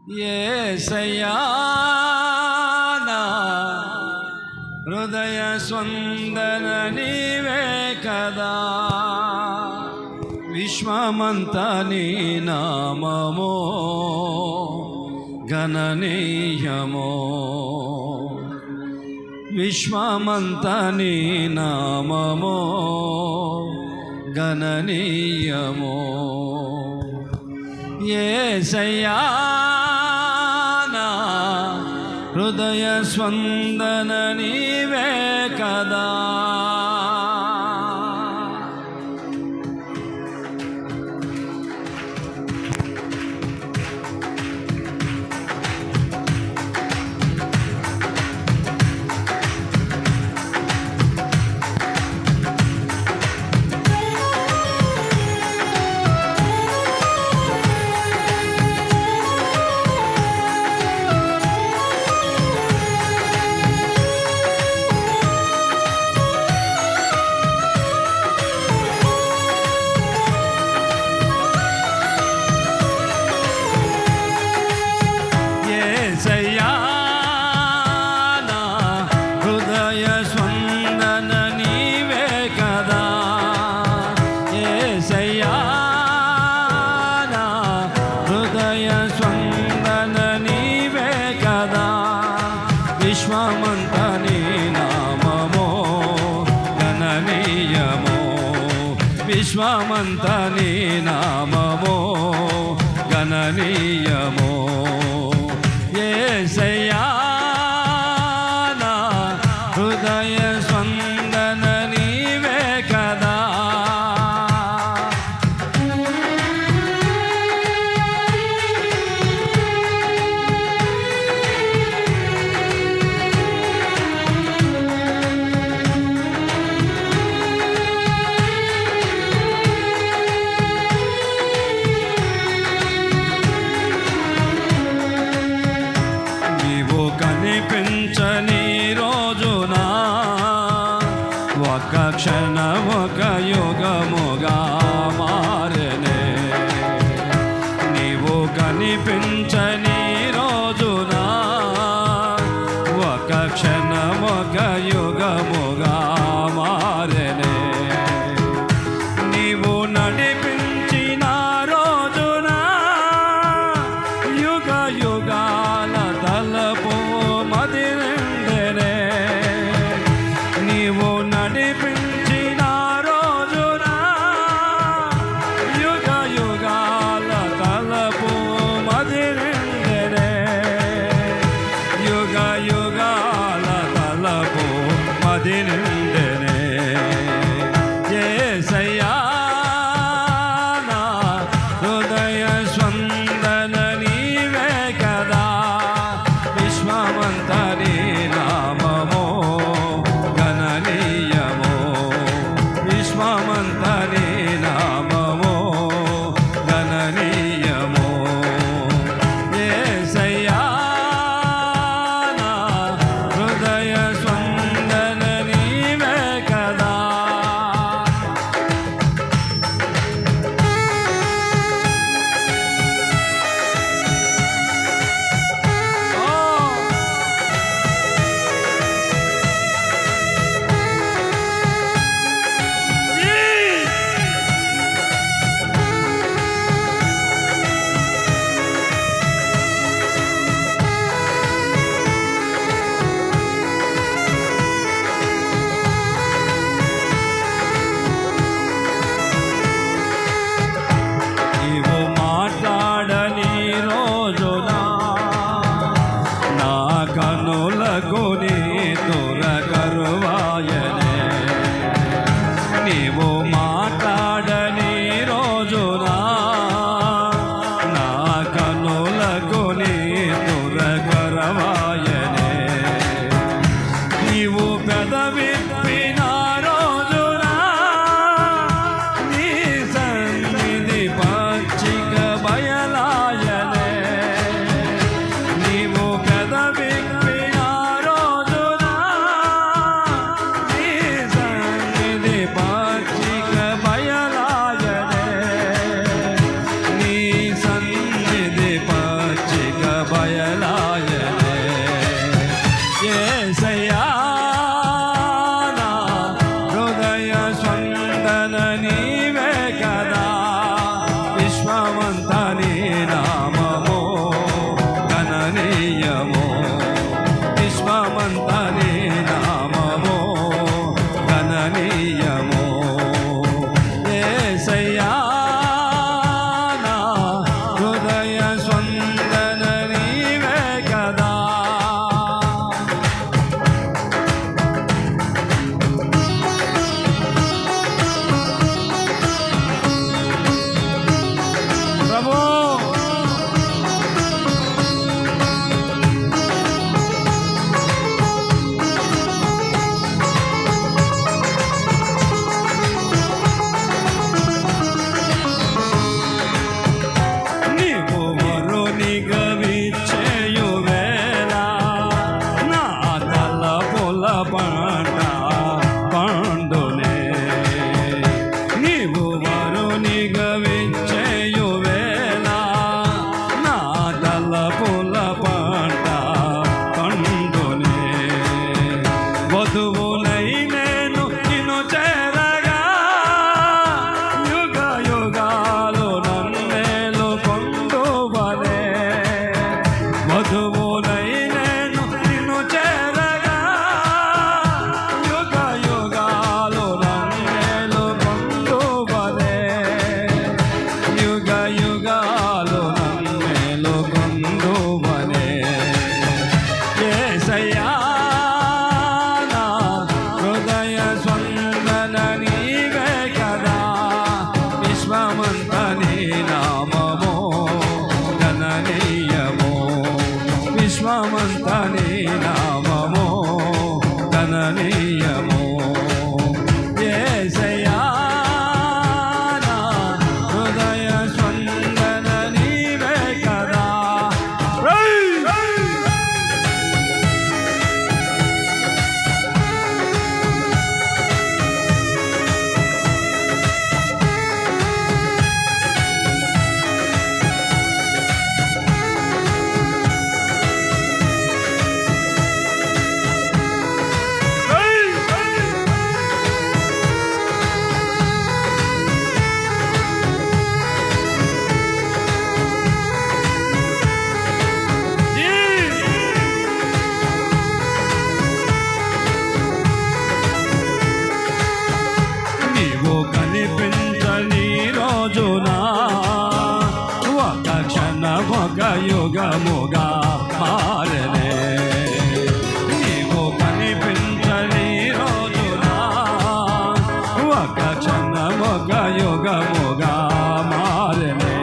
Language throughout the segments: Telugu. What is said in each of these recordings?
యేసయ్యా నా హృదయ స్పందన నీవే కదా, విశ్వమంతా నీ నామమో గణనీయమో, విశ్వమంతా నీ నామమో గణనీయమో. యేసయ్యా నా హృదయ స్పందన నీవే కదా. విశ్వమంతా నీ నామమో గణనీయమో, విశ్వమంతా నీ నామమో గణనీయమో. యేసయ్యా నా హృదయ స్పందన నీవే కదా. కనిపించని రోజున ఒక క్షణం ఒక యుగముగా మారనే, నీవు కనిపించని రోజున ఒక క్షణం ఒక యుగముగా మారనే, నీవు నడిపించిన రోజున యుగ యుగాల తలపు మది నిండెనే, నీవు నడిపించిన రోజున యుగ యుగాల తలపు మది నిండెనే. తలపుల పంట పండునే. వధువునై నేను నిన్ను చేరగా యుగ యుగాలు నన్నేలు కొందువలే. వధువునై నేను నిన్ను చేరగా యుగ యుగాలు నన్నేలు కొందువలే. యుగ యుగాలు నన్నేలు కొందువలే. యేసయ్యా నా హృదయ స్పందన నీవే కదా. విశ్వమంత నీ నామము గణనీయము. విశ్వమంత నీ నామము గణనీయము. యేసయ్యా నా హృదయ స్పందన నీవే కదా. నీవు కనిపించని రోజున ఒక క్షణమొక యుగముగా మారనే. నీవు కనిపించని రోజున ఒక క్షణమొక యుగముగా మారనే.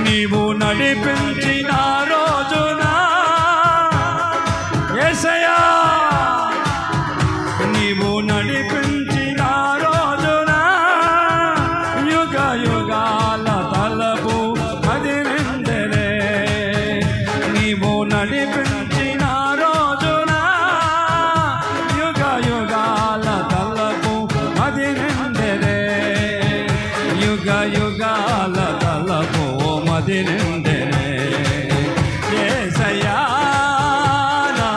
నీవు నడిపించిన రోజున యేసయ్యా నీవు నడిపించిన రోజున యుగ యుగాల తలపు అది నిండెనే. నీవు నడిపించిన రోజున యుగ యుగాల తలపు అది నిండెనే. యుగ యుగాల తలపు మది నిండెనే. యేసయ్యా నా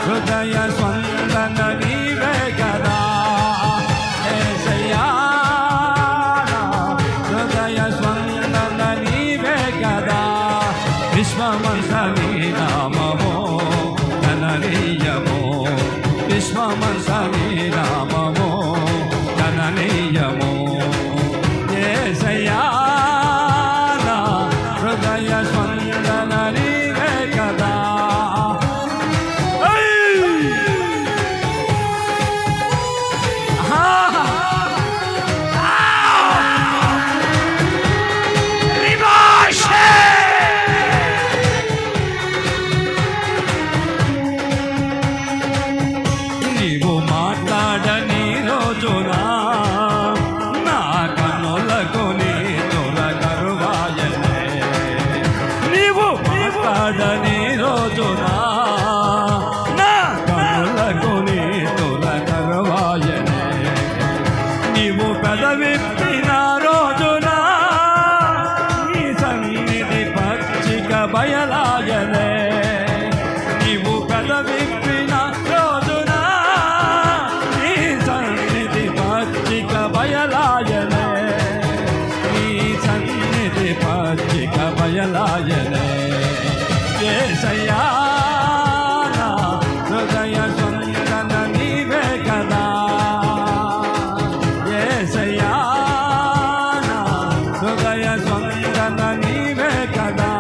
హృదయ స్పందన నీవే కదా. యేసయ్యా నా హృదయ స్పందన నీవే కదా. విశ్వమంత నీ నామము గణనీయము. విశ్వమంత నీ నామము గణనీయము. యేసయ్యా నా హృదయ స్పందన నీవే కదా. నీవు మాట్లాడని రోజున నా కన్నులకు నీ తొలగరువాయనే. నీవు మాట్లాడని రోజున నా కన్నులకు నీ తొలగరువాయనే. నీవు పెదవిప్పిన రోజున నీ సన్నిధి పచ్చిక బయలాయనే. నీవు పెదవిప్పిన రోజున నీ సన్నిధి పచ్చిక బయలాయనే. నీ సన్నిధి పచ్చిక బయలాయనే. యేసయ్యా నా హృదయ స్పందన నీవే కదా. యేసయ్యా నా హృదయ స్పందన నీవే కదా.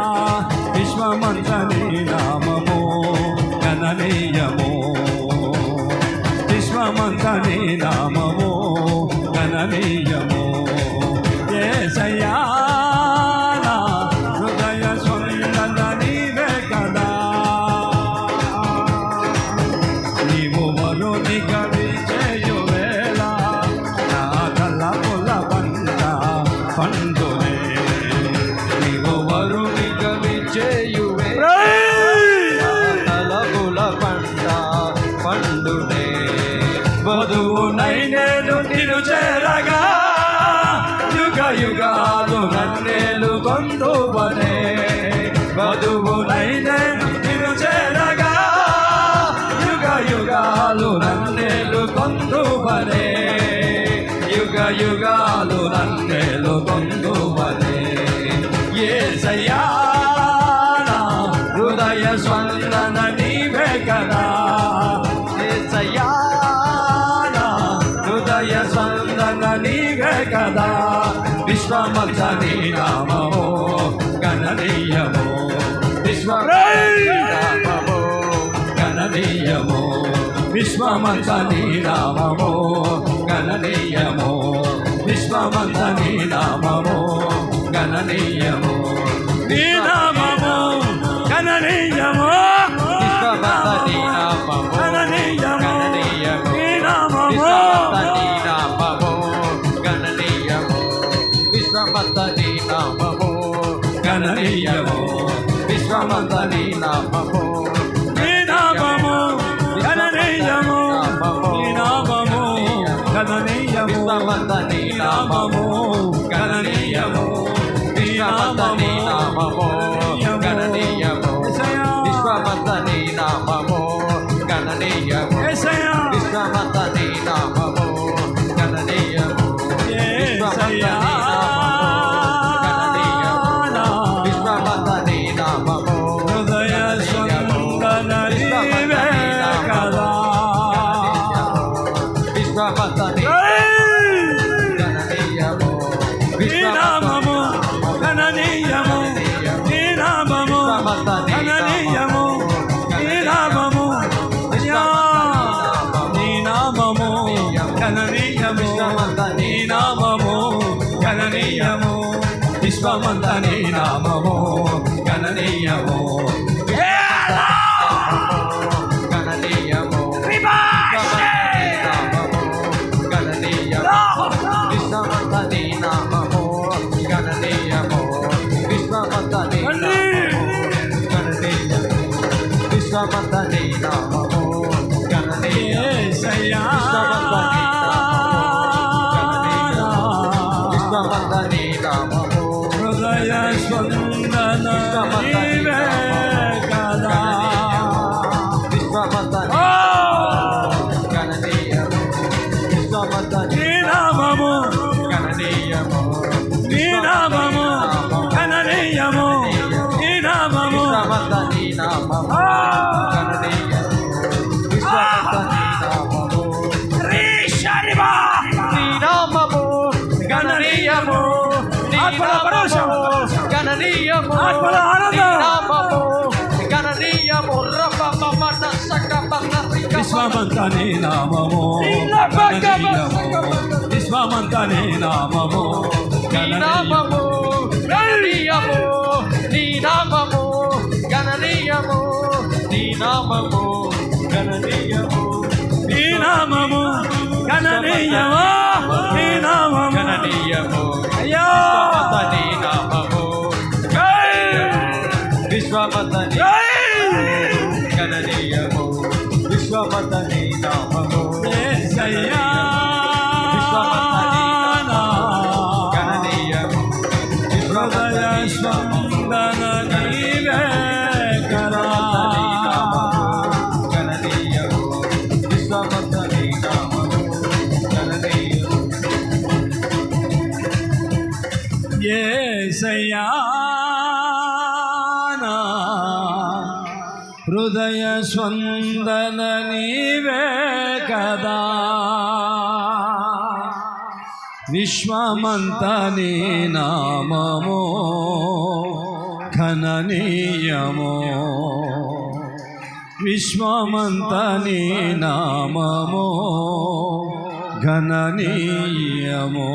విశ్వమంత నీ నామము గణనీయము. విశ్వమంత నీ నామము గణనీయము. యేసయ్యా నా హృదయ స్పందన నీవే కదా. నీవు వరునిక విజయు వేళ నా తలపుల పంట పండునే. నీవు వరునిక విజయు వేళ నా తలపుల పంట వధువునైన నిన్ను చేరగా యుగ యుగాలు నన్నేలు కొందువలే యుగ యుగాలు నన్నేలు కొందువలే యేసయ్యా నా హృదయ స్పందన నీవే కదా యేసయ్యా నా హృదయ స్పందన నీవే కదా విశ్వమంత నీ నామము గణనీయము విశ్వనామము గణనీయము విశ్వమంత నీ నామము గణనీయము విశ్వమంత నీ నామము గణనీయము నీ నామము గణనీయము విశ్వమంత నీ నామము గణనీయము నీ నామము విశ్వమంత నీ నామము గణనీయము విశ్వమంత నీ నామము నీ నామము గణనీయము నీ నామము గణనీయము విశ్వమంత నీ నామము గణనీయము నీ నామము గణనీయము విశ్వమంత నీ నామము గణనీయము విశ్వమంత నీ నామము గణనీయము హృదయ స్పందన నీవే కదా విశ్వమంత నీ నామము గణనీయము నీ నామము గణనీయము నీ నామము నీ నామము గణనీయము నీ నామము గణనీయము విశ్వమంత నీ నామము గణనీయము గణనీయము విశ్వమంత నీ నామము గణనీయము విశ్వమంత నీ విశ్వమంత నీ నామము గణనీయము విశ్వమంత నీ నామము హృదయ స్పందన నీవే కదా విశ్వమంత గణనీయము విశ్వమంత నీ నామము గణనీయము నీ నామము గణనీయము నీ నామము విశ్వమంత నీ నామము గణనీయము విశ్వమంత నీ నామము నీ నామము గణనీయము గణనీయము గణనీయము విశ్వమంత నీ నామము విశ్వమంత నీ నామము గణనీయము నీ నామము గణనీయము నీ నామము గణనీయము నీ నామము గణనీయము నీ నామము గణనీయము అయ్యో నీ నామము విశ్వమంత గణనీయము విశ్వమంత నీ నామము యేసయ్యా గణనీయము హృదయ స్పందన నీవే కదా గణనీయము విశ్వమంత నీ నామము గణనీయము యేసయ్యా హృదయ స్పందన నీవే కదా విశ్వమంత నీ నామము ఘననీయము విశ్వమంత నీ నామము ఘననీయము